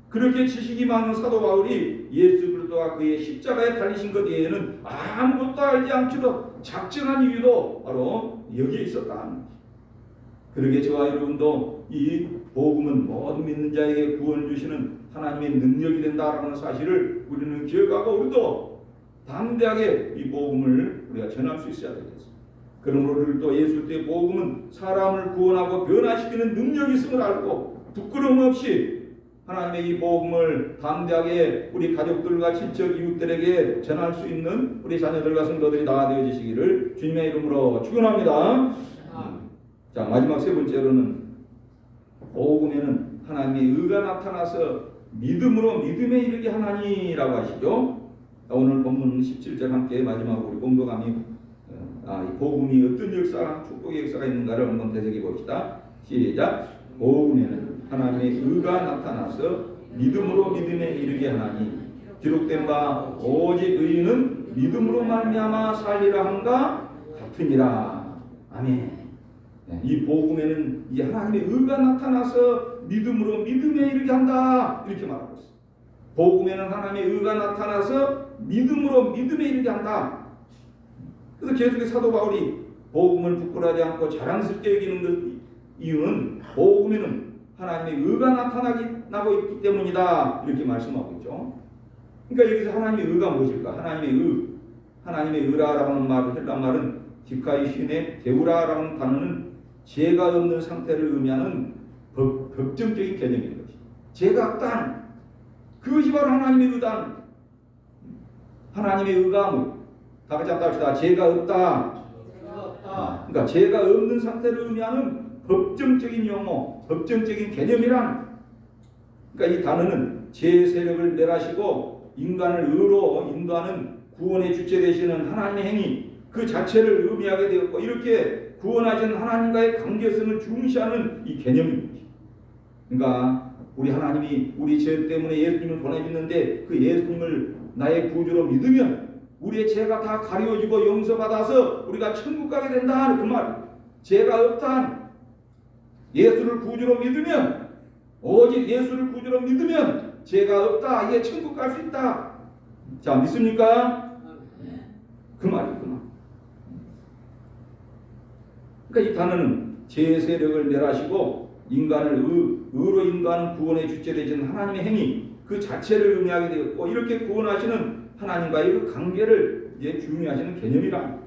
그렇게 지식이 많은 사도 바울이 예수 그리스도와 그의 십자가에 달리신 것 외에는 아무것도 알지 않기도 작정한 이유도 바로 여기에 있었다는 것이. 그러게 저와 여러분도 이 복음은 모든 믿는 자에게 구원을 주시는 하나님의 능력이 된다라는 사실을 우리는 기억하고 우리도 담대하게 이 복음을 우리가 전할 수 있어야 되겠습니다. 그러므로 우리도 예수 그리스도의 복음은 사람을 구원하고 변화시키는 능력이 있음을 알고 부끄러움 없이 하나님의 이 복음을 담대하게 우리 가족들과 친척 이웃들에게 전할 수 있는 우리 자녀들과 성도들이 다 되어지시기를 주님의 이름으로 축원합니다. 자, 마지막 세 번째로는 복음에는 하나님의 의가 나타나서 믿음으로 믿음에 이르게 하나니라고 하시죠. 오늘 본문 17절 함께 마지막으로 우리 공동감이 이 복음이 어떤 역사, 축복의 역사가 있는가를 한번 되새겨 봅시다. 시작. 복음에는 하나님의 의가 나타나서 믿음으로 믿음에 이르게 하나니 기록된 바 오직 의인은 믿음으로 말미암아 살리라 함과 같으니라. 아멘. 이 복음에는 이 하나님의 의가 나타나서 믿음으로 믿음에 이르게 한다 이렇게 말하고 있어요. 복음에는 하나님의 의가 나타나서 믿음으로 믿음에 이르게 한다. 그래서 계속해서 사도 바울이 복음을 부끄러워하지 않고 자랑스럽게 여기는 그 이유는 복음에는 하나님의 의가 나타나고 있기 때문이다 이렇게 말씀하고 있죠. 그러니까 여기서 하나님의 의가 무엇일까? 하나님의 의라라고 하는 말, 헬라 말은 디카이신의 데우라라는 단어는 죄가 없는 상태를 의미하는 법정적인 개념인 것이. 죄가 없다. 그것이 바로 하나님의 의다. 하나님의 의가 다 같이 합시다. 죄가 없다. 그러니까 죄가 없는 상태를 의미하는 법정적인 용어, 법정적인 개념이란. 그러니까 이 단어는 죄 세력을 멸하시고 인간을 의로 인도하는 구원의 주체 되시는 하나님의 행위 그 자체를 의미하게 되었고 이렇게 구원하신 하나님과의 관계성을 중시하는 이 개념입니다. 그러니까 우리 하나님이 우리 죄 때문에 예수님을 보내주는데 그 예수님을 나의 구주로 믿으면 우리의 죄가 다 가려지고 용서받아서 우리가 천국 가게 된다 그 말. 죄가 없다. 예수를 구주로 믿으면 오직 예수를 구주로 믿으면 죄가 없다. 이게 천국 갈 수 있다. 자, 믿습니까? 그 말이에요. 그 말. 그러니까 이 단어는 죄의 세력을 멸하시고 인간을 의로 인도하는 구원의 주체 되신 하나님의 행위 그 자체를 의미하게 되었고 이렇게 구원하시는 하나님과의 그 관계를 이제 중요하시는 개념이라.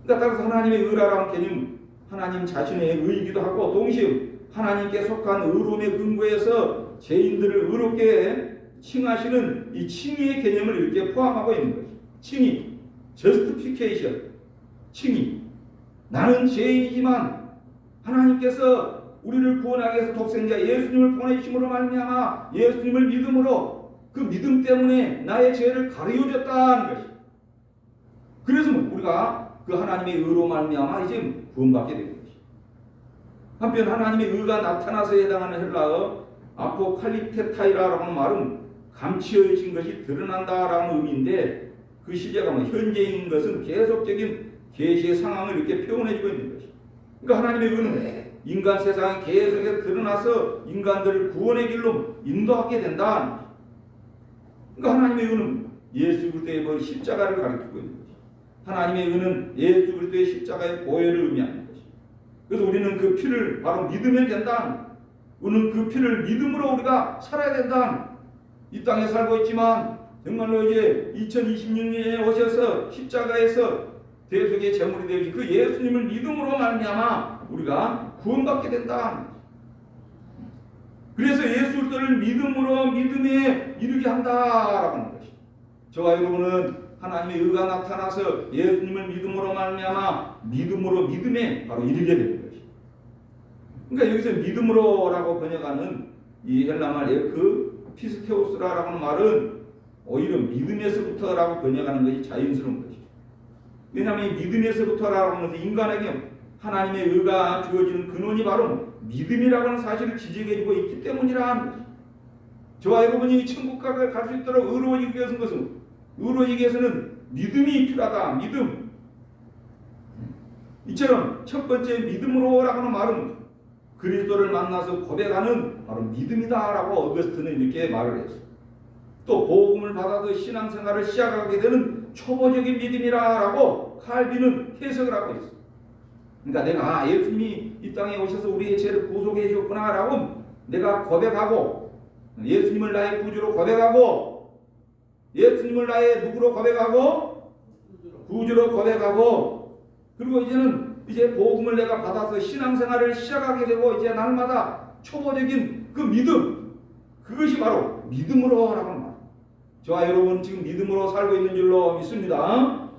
그러니까 따라서 하나님의 의라라는 개념, 하나님 자신의 의이기도 하고 동시에 하나님께 속한 의로움의 근거에서 죄인들을 의롭게 칭하시는 이 칭의의 개념을 이렇게 포함하고 있는 것이죠. 칭의, justification, 칭의. 나는 죄인이지만 하나님께서 우리를 구원하기 위해서 독생자 예수님을 보내심으로 말미암아 예수님을 믿음으로 그 믿음 때문에 나의 죄를 가려줬다는 것이. 그래서 우리가 그 하나님의 의로 말미암아 이제 구원받게 되는 것이. 한편 하나님의 의가 나타나서 해당하는 헬라어 아포칼립테타이라라는 말은 감추어진 것이 드러난다라는 의미인데 그 시제가 현재인 것은 계속적인 계시의 상황을 이렇게 표현해주고 있는 것이. 그러니까 하나님의 의는 인간 세상에 계속해서 드러나서 인간들을 구원의 길로 인도하게 된다. 그러니까 하나님의 의는 예수 그리스도의 십자가를 가리키고 있는 것이. 하나님의 의는 예수 그리스도의 십자가의 보혈을 의미하는 것이. 그래서 우리는 그 피를 바로 믿으면 된다. 우리는 그 피를 믿음으로 우리가 살아야 된다. 이 땅에 살고 있지만 정말로 이제 2026년에 오셔서 십자가에서 대속의 제물이 되신 그 예수님을 믿음으로 말미암아 우리가 구원받게 된다. 그래서 예수 그리스도를 믿음으로 믿음에 이르게 한다라고 하는 것이. 저와 여러분은 하나님의 의가 나타나서 예수님을 믿음으로 말미암아 믿음으로 믿음에 바로 이르게 되는 것이. 그러니까 여기서 믿음으로라고 번역하는 이 헬라말 에크 피스테오스라고 하는 말은 오히려 믿음에서부터라고 번역하는 것이 자연스러운 것이. 왜냐하면 이 믿음에서부터라고 하는 것은 인간에게 하나님의 의가 주어지는 근원이 바로 믿음이라고 하는 사실을 지적해주고 있기 때문이라 하는 것이. 저와 여러분이 천국가에 갈 수 있도록 의로워지기 위해서는 믿음이 필요하다. 믿음. 이처럼 첫 번째 믿음으로라고 하는 말은 그리스도를 만나서 고백하는 바로 믿음이다라고 어거스트는 이렇게 말을 했어요. 또 복음을 받아서 신앙생활을 시작하게 되는 초보적인 믿음이라고 칼빈은 해석을 하고 있어요. 그러니까 내가 예수님이 이 땅에 오셔서 우리의 죄를 구속해 주셨구나라고 내가 고백하고 예수님을 나의 구주로 고백하고 예수님을 나의 누구로 고백하고 구주로 고백하고 그리고 이제 복음을 내가 받아서 신앙생활을 시작하게 되고 이제 날마다 초보적인 그 믿음 그것이 바로 믿음으로 하라고 하는 말. 저와 여러분 지금 믿음으로 살고 있는 줄로 믿습니다.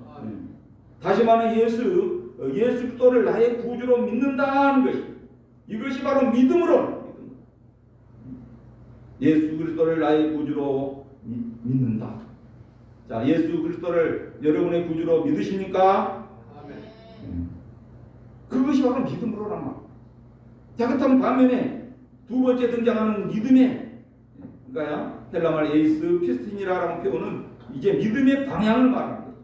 다시 말하면 예수 그리스도를 나의 구주로 믿는다는 것이, 이것이 바로 믿음으로, 예수 그리스도를 나의 구주로 믿는다. 자, 예수 그리스도를 여러분의 구주로 믿으십니까? 그것이 바로 믿음으로란 말. 자, 그렇다면 반면에 두 번째 등장하는 믿음의, 그러니까 헬라말 에이스 피스틴이라는 표현은 이제 믿음의 방향을 말하는 거예요.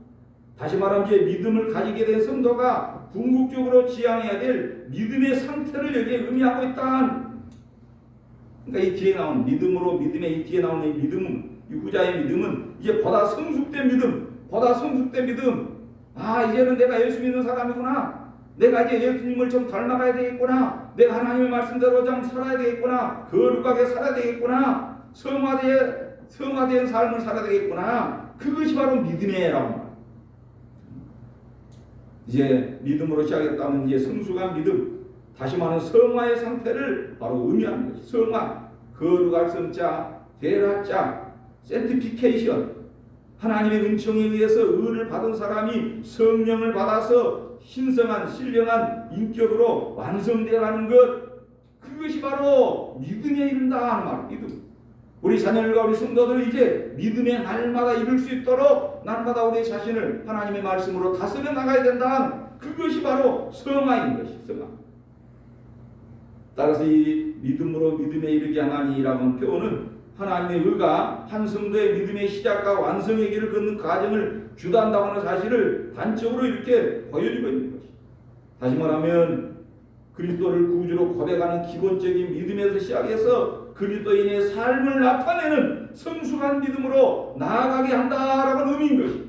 다시 말하면 이제 믿음을 가지게 된 성도가 궁극적으로 지향해야 될 믿음의 상태를 여기에 의미하고 있다. 그러니까 이 뒤에 나오는 믿음으로, 믿음의 이 뒤에 나오는 이 믿음은, 이 후자의 믿음은 이제 보다 성숙된 믿음, 보다 성숙된 믿음. 아, 이제는 내가 예수 믿는 사람이구나. 내가 이제 예수님을 좀 닮아가야 되겠구나. 내가 하나님의 말씀대로 좀 살아야 되겠구나. 거룩하게 살아야 되겠구나. 성화된 삶을 살아야 되겠구나. 그것이 바로 믿음이라고 말합니다. 이제 믿음으로 시작했다면 이제 성숙한 믿음, 다시 말하는 성화의 상태를 바로 의미하는 것이, 성화, 거룩할 성자, 대라자, 샌티피케이션, 하나님의 은총에 의해서 의를 받은 사람이 성령을 받아서 신성한 신령한 인격으로 완성되어가는 것, 그것이 바로 믿음에 이른다 하는 말. 믿음. 우리 자녀들과 우리 성도들 이제 믿음에 날마다 이룰 수 있도록 날마다 우리 자신을 하나님의 말씀으로 다스려 나가야 된다. 그것이 바로 성화인 것이, 성화. 따라서 이 믿음으로 믿음에 이르게 하나니라는 표현은 하나님의 의가 한 성도의 믿음의 시작과 완성의 길을 걷는 과정을 주도한다고 하는 사실을 단적으로 이렇게 보여주고 있는 것이. 다시 말하면 그리스도를 구주로 고백하는 기본적인 믿음에서 시작해서 그리스도인의 삶을 나타내는 성숙한 믿음으로 나아가게 한다라는 의미인 것이.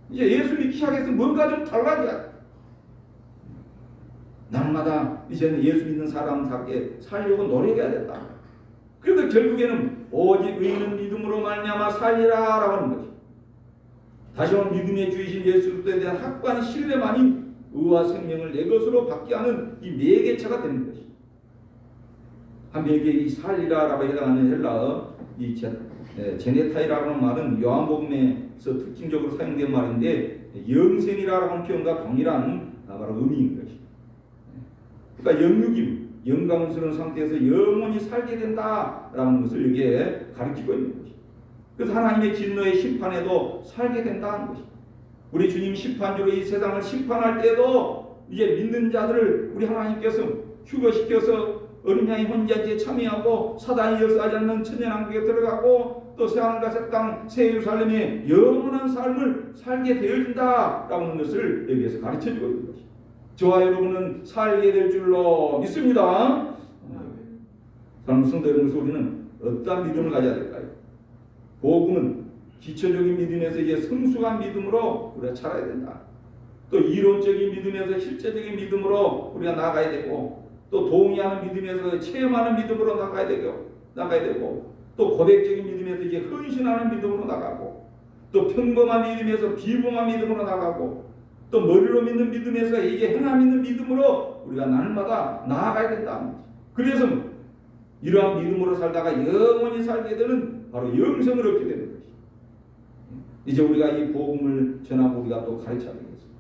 이제 예수 믿기 시작해서 뭔가 좀 달라져야, 날마다 이제는 예수 믿는 사람답게 살려고 노력해야 된다. 그래서 결국에는 오직 의인은 믿음으로 말미암아 살리라라고 하는 것이. 다시 한번 믿음의 주이신 예수 그리스도에 대한 확고한 신뢰만이 의와 생명을 내 것으로 받게 하는 이 매개체가 되는 것이. 한 매개 이 살리라라고 해당하는 헬라어 이 제네타이라는 말은 요한복음에서 특징적으로 사용된 말인데 영생이라고 하는 표현과 동일한 바로 의미인 것이. 그러니까 영육임, 영광스러운 상태에서 영원히 살게 된다라는 것을 여기에 가르치고 있는 것이. 그래서 하나님의 진노의 심판에도 살게 된다는 것이. 우리 주님 심판주로 이 세상을 심판할 때도 이제 믿는 자들을 우리 하나님께서 휴거시켜서 어린 양의 혼자지에 참여하고 사단이 역사하지 않는 천년왕국에 들어가고 또 새하늘과 새 땅 새 예루살렘의 영원한 삶을 살게 되어진다라고 하는 것을 여기에서 가르쳐주고 있는 것이. 저와 여러분은 살게 될 줄로 믿습니다. 사랑하는 성도 여러분, 우리는 어떠한 믿음을 가져야 될까요? 복음은 기초적인 믿음에서 이제 성숙한 믿음으로 우리가 자라야 된다. 또 이론적인 믿음에서 실제적인 믿음으로 우리가 나가야 되고, 또 동의하는 믿음에서 체험하는 믿음으로 나가야 되고, 또 고백적인 믿음에서 이제 헌신하는 믿음으로 나가고, 또 평범한 믿음에서 비범한 믿음으로 나가고, 또 머리로 믿는 믿음에서 이게 행함 있는 믿음으로 우리가 날마다 나아가야 된다. 그래서 이러한 믿음으로 살다가 영원히 살게 되는 바로 영생을 얻게 되는 것이. 이제 우리가 이 복음을 전하고 우리가 또 가르쳐야 되겠습니다.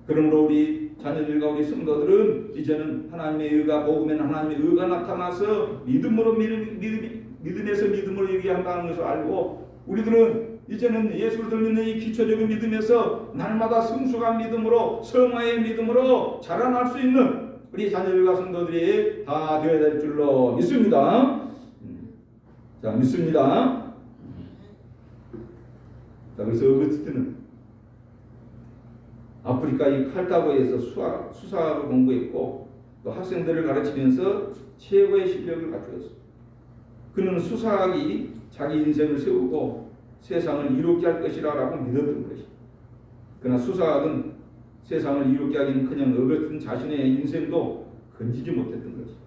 그러므로 우리 자녀들과 우리 성도들은 이제는 하나님의 의가, 복음에는 하나님의 의가 나타나서 믿음에서 믿음으로 얘기한다는 것을 알고, 우리들은 이제는 예수 그리스도를 믿는 이 기초적인 믿음에서 날마다 성숙한 믿음으로, 성화의 믿음으로 자라날 수 있는 우리 자녀들과 성도들이 다 되어야 될 줄로 믿습니다. 자, 믿습니다. 자, 그래서 어거스틴은 아프리카 이 칼타고에서 수사학을 공부했고, 또 학생들을 가르치면서 최고의 실력을 갖추었습니다. 그는 수사학이 자기 인생을 세우고 세상을 이롭게 할 것이라고 믿었던 것이다. 그러나 수사학은 세상을 이롭게 하기는커녕 어거스틴 자신의 인생도 건지지 못했던 것이다.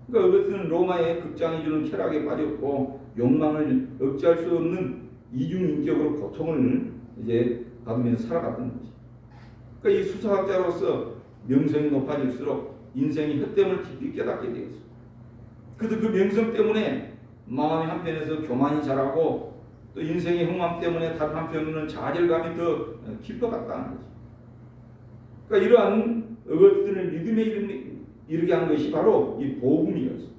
그러니까 어거스틴은 로마의 극장이 주는 쾌락에 빠졌고 욕망을 억제할 수 없는 이중인격으로 고통을 이제 받으면서 살아갔던 것이다. 그러니까 이 수사학자로서 명성이 높아질수록 인생의 헛됨을 깊이 깨닫게 되었습니다. 그래도 그 명성 때문에 마음의 한편에서 교만이 자라고 또 인생의 흥망 때문에 다른 한편으로는 좌절감이 더 깊어갔다는 거죠. 그러니까 이러한 어거스틴을 믿음에 이르게 한 것이 바로 이 복음이었어요.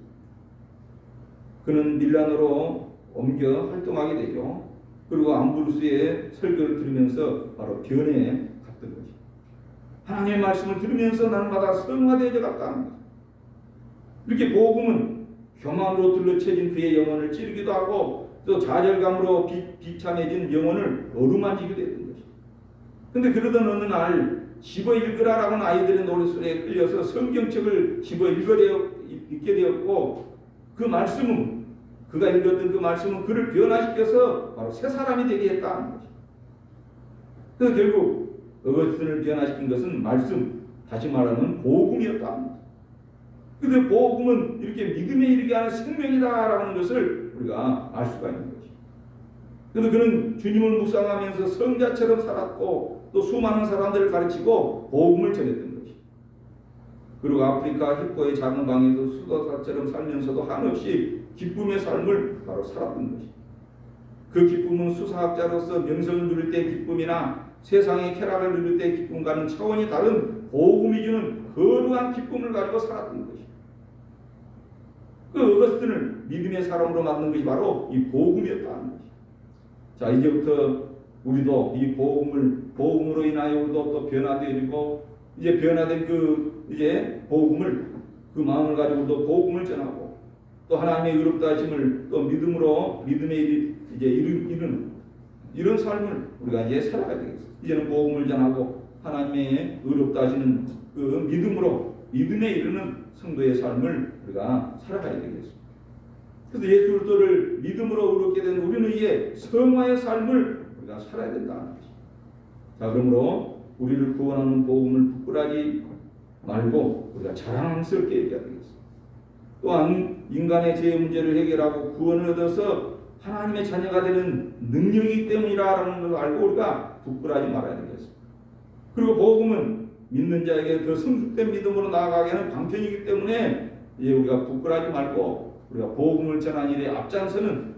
그는 밀라노로 옮겨 활동하게 되죠. 그리고 암브루스의 설교를 들으면서 바로 변에 갔던 거죠. 하나님의 말씀을 들으면서 날마다 성화되어져 갔다는 거죠. 이렇게 복음은 교만으로 둘러쳐진 그의 영혼을 찌르기도 하고 또 좌절감으로 비참해진 영혼을 어루만지기도 했던 거죠. 근데 그러던 어느 날 집어 읽으라라는 아이들의 노랫소리에 끌려서 성경책을 집어 읽게 되었고 그 말씀은 그가 읽었던 그 말씀은 그를 변화시켜서 바로 새 사람이 되게 했다는 거죠. 그래서 결국 어거스틴을 변화시킨 것은 말씀, 다시 말하면 복음이었다는 거죠. 그런데 복음은 이렇게 믿음에 이르게 하는 생명이다라는 것을 우리가 알 수가 있는 거죠. 그래서 그는 주님을 묵상하면서 성자처럼 살았고 또 수많은 사람들을 가르치고 복음을 전했던 거죠. 그리고 아프리카 히포의 작은 방에서 수도사처럼 살면서도 한없이 기쁨의 삶을 바로 살았던 것이죠. 그 기쁨은 수사학자로서 명성을 누릴 때의 기쁨이나 세상의 쾌락을 누릴 때의 기쁨과는 차원이 다른 복음이 주는 거룩한 기쁨을 가지고 살았던 것이죠. 그 어거스틴을 믿음의 사람으로 만든 것이 바로 이 복음이었다는 것이죠. 자, 이제부터 우리도 이 복음으로 인하여 우리도 또 변화되고 이제 변화된 그 이제 복음을 그 마음을 가지고 또 복음을 전하고 또 하나님의 의롭다 하심을 또 믿음으로 믿음에 이제 이르는 이런 삶을 우리가 이제 살아가야 되겠습니다. 이제는 복음을 전하고 하나님의 의롭다 하시는 그 믿음으로 믿음에 이르는 성도의 삶을 우리가 살아가야 되겠습니다. 그래서 예수 그리스도를 믿음으로 의롭게 된 우리는 이제 성화의 삶을 우리가 살아야 된다는 것입니다. 자, 그러므로 우리를 구원하는 복음을 부끄러워하지 말고 우리가 자랑스럽게 얘기해야 되겠습니다. 또한 인간의 죄 문제를 해결하고 구원을 얻어서 하나님의 자녀가 되는 능력이기 때문이라는 걸 알고 우리가 부끄러워하지 말아야 되겠습니다. 그리고 복음은 믿는 자에게 더 성숙된 믿음으로 나아가게 하는 방편이기 때문에 이제 우리가 부끄러워하지 말고 우리가 복음을 전하는 일에 앞장서는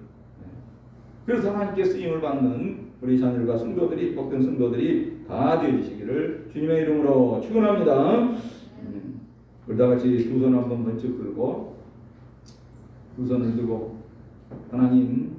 그래서 하나님께 쓰임을 받는 우리 자녀들과 성도들이 복된 성도들이 다 되어주시기를 주님의 이름으로 축원합니다. 우리 다 같이 두 손 한번 번쩍 들고 두 손을 들고 하나님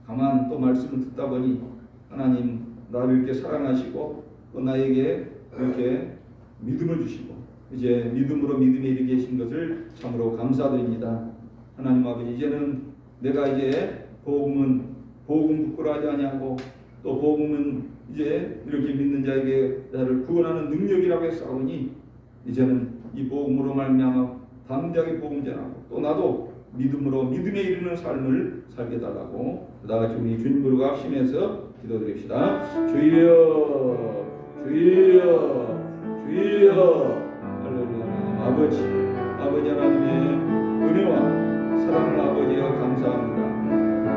가만 또 말씀을 듣다 보니 하나님 나를 이렇게 사랑하시고 또 나에게 이렇게 믿음을 주시고 이제 믿음으로 믿음에 이르게 하신 것을 참으로 감사드립니다. 하나님 아버지 이제는 내가 이제 복음 부끄러워하지 아니하고 또 복음은 이제 이렇게 믿는 자에게 나를 구원하는 능력이라고 했사오니 이제는 이 복음으로 말미암아 담대하게 복음 전하고 또 나도 믿음으로 믿음에 이르는 삶을 살게 달라고 나같이 우리 주님으로 합심해서 기도드립시다. 주여 주여 주여 할렐루야. 아버지 하나님의 은혜와 사랑을 아버지가 감사합니다.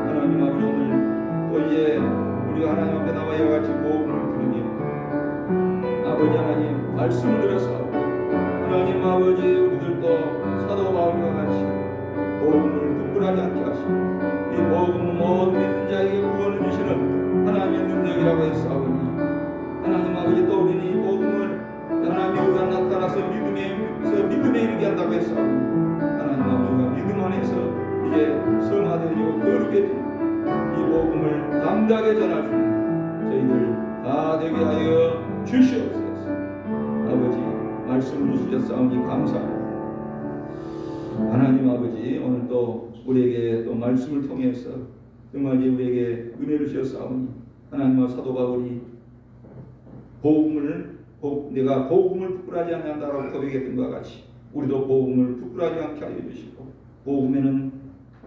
하나님 아버지 오늘 또 이제 우리가 하나님 앞에 나와 이와 같이 복음을 들으며 아버지 하나님 말씀을 들어서 하나님 아버지 우리들도 사도 바울과 같이 복음을 부끄러워하지 않게 하시고 이 복음은 모든 믿는 자에게 구원을 주시는 하나님의 능력이라고 했사오니 하나님 아버지 또 우리는 이 복음을 하나님의 의가 나타나서 믿음에 이르게 한다고 했사오니 하나님 아버지가 믿음 안에서 이제 성화되어지고 거룩해지는 이 복음을 담대하게 전할 수 있는 저희들 다 되게 하여 주시옵소서. 아버지 말씀을 주셨사오니 감사합니다. 하나님 아버지 오늘 또 우리에게 또 말씀을 통해서 정말 우리에게 은혜를 주셨사오니 하나님과 사도 바울이 내가 복음을 부끄러워하지 않는다라고 고백했던 것과 같이 우리도 복음을 부끄러워하지 않게 하여 주시고 복음에는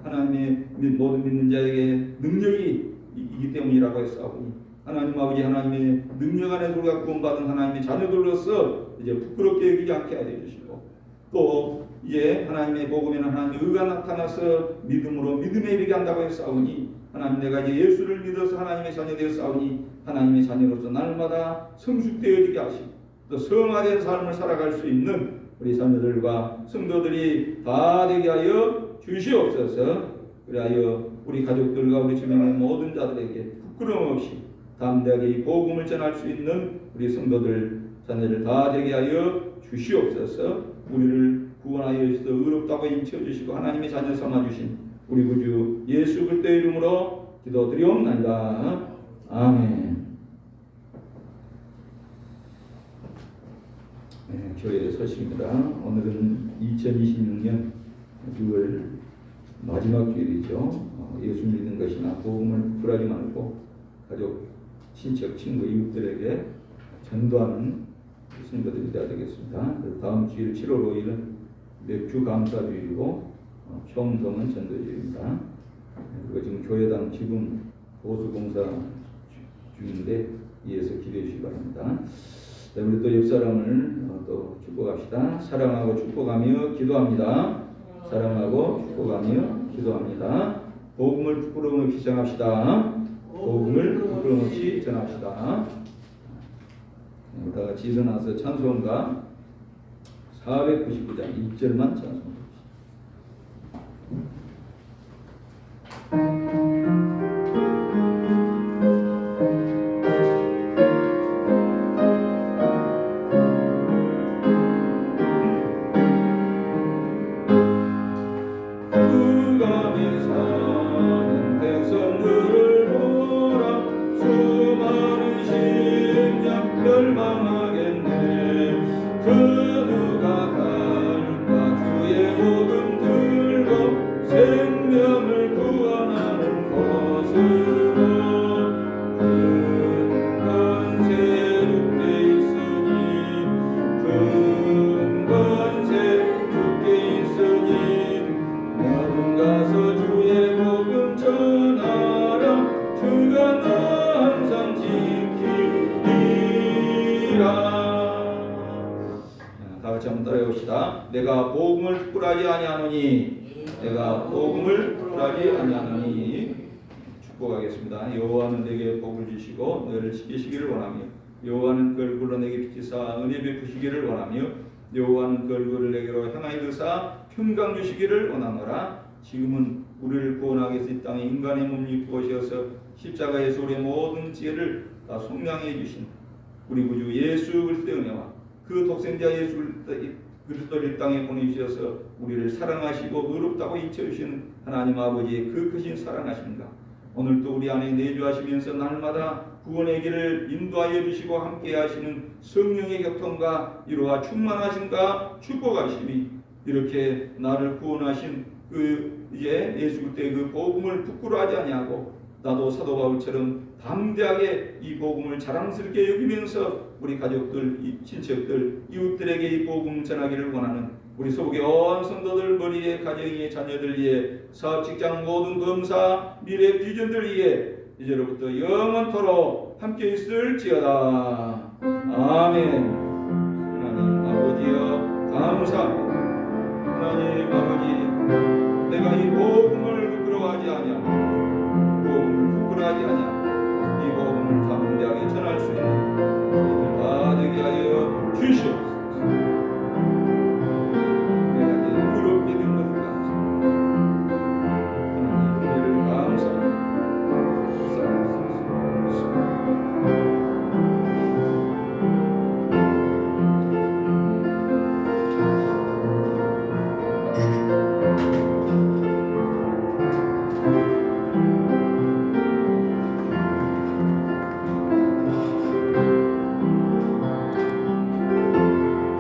하나님의 모든 믿는 자에게 능력이 있기 때문이라고 했사오니 하나님 아버지 하나님의 능력 안에서 우리가 구원받은 하나님의 자녀들로서 이제 부끄럽게 여기지 않게 하여 주시고 또 이제 하나님의 복음에는 하나님의 의가 나타나서 믿음으로 믿음에 이르게 한다고 했사오니 하나님 내가 이제 예수를 믿어서 하나님의 자녀 되었사오니 하나님의 자녀로서 날마다 성숙되어지게 하시고 또 성화된 삶을 살아갈 수 있는 우리 자녀들과 성도들이 다 되게 하여 주시옵소서. 그리하여 우리 가족들과 우리 주변의 모든 자들에게 부끄러움 없이 담대하게 이 복음을 전할 수 있는 우리 성도들 자녀들 다 되게 하여 주시옵소서. 우리를 구원하여 주셔서 의롭다고 인쳐주시고 하나님의 자녀 삼아주신 우리 구주 예수 그리스도의 이름으로 기도드리옵나이다. 아멘. 네, 교회 소식입니다. 오늘은 2026년 6월 마지막 주일이죠. 예수 믿는 것이나 복음을 부끄러워하지 말고 가족, 친척, 친구, 이웃들에게 전도하는 성도들이 되어야 되겠습니다. 다음 주일 7월 5일은 맥주 감사주일이고 총동은 전도주일입니다. 그리고 지금 교회당 지금 보수공사 중인데 이에서 기도해 주시기 바랍니다. 네, 우리 또 옆사람을 또 축복합시다. 사랑하고 축복하며 기도합니다. 사랑하고 축복하며 기도합니다. 복음을 부끄러움 없이 전합시다. 복음을 부끄러움 없이 전합시다. 다 같이 일어나서 찬송가 499장 1절만 찬송합시다. 생명을 구원하는 것으로 근건세 주께 있으니 근건세 주께 있으니 너는 가서 주의 복음 전하라 주가 너 항상 지키리라. 다 같이 한번 따라해봅시다. 내가 복음을 부끄러워하지 아니하노니 내가 복음을 부끄러워하지 아니하노니. 축복하겠습니다. 여호와는 내게 복을 주시고 너를 지키시기를 원하며 여호와는 그 얼굴로 내게 비치사 은혜 베푸시기를 원하며 여호와는 그 얼굴을 내게로 향하여 드사 평강 주시기를 원하노라. 지금은 우리를 구원하기 위해서 이 땅에 인간의 몸 입고 오셔서 십자가에서 우리의 모든 죄를 다 속량해 주신 우리 구주 예수 그리스도의 은혜와 그 독생자 예수 그리스도를 이 땅에 보내주셔서 우리를 사랑하시고 의롭다고 인쳐주신 하나님 아버지의 그 크신 사랑하심과 오늘도 우리 안에 내주하시면서 날마다 구원의 길을 인도하여 주시고 함께 하시는 성령의 교통과 이로와 충만하심과 축복하심이 이렇게 나를 구원하신 그 이제 예수 그리스도의 그 복음을 부끄러워하지 아니하고 나도 사도 바울처럼 담대하게 이 복음을 자랑스럽게 여기면서 우리 가족들, 친척들, 이웃들에게 이 복음 전하기를 원하는 우리 소국의 온 성도들 머리에 가정의 자녀들 위해 사업 직장 모든 검사 미래 비전들 위해 이제로부터 영원토록 함께 있을지어다. 아멘. 하나님 아버지여 감사합니다. 하나님 아버지 내가 이 복음을 부끄러워하지 아니하고 복음을 부끄러워하지 아니하고 이 복음을 담대하게 전할 수 있는 저희들 다 되게 하여 주시옵소서.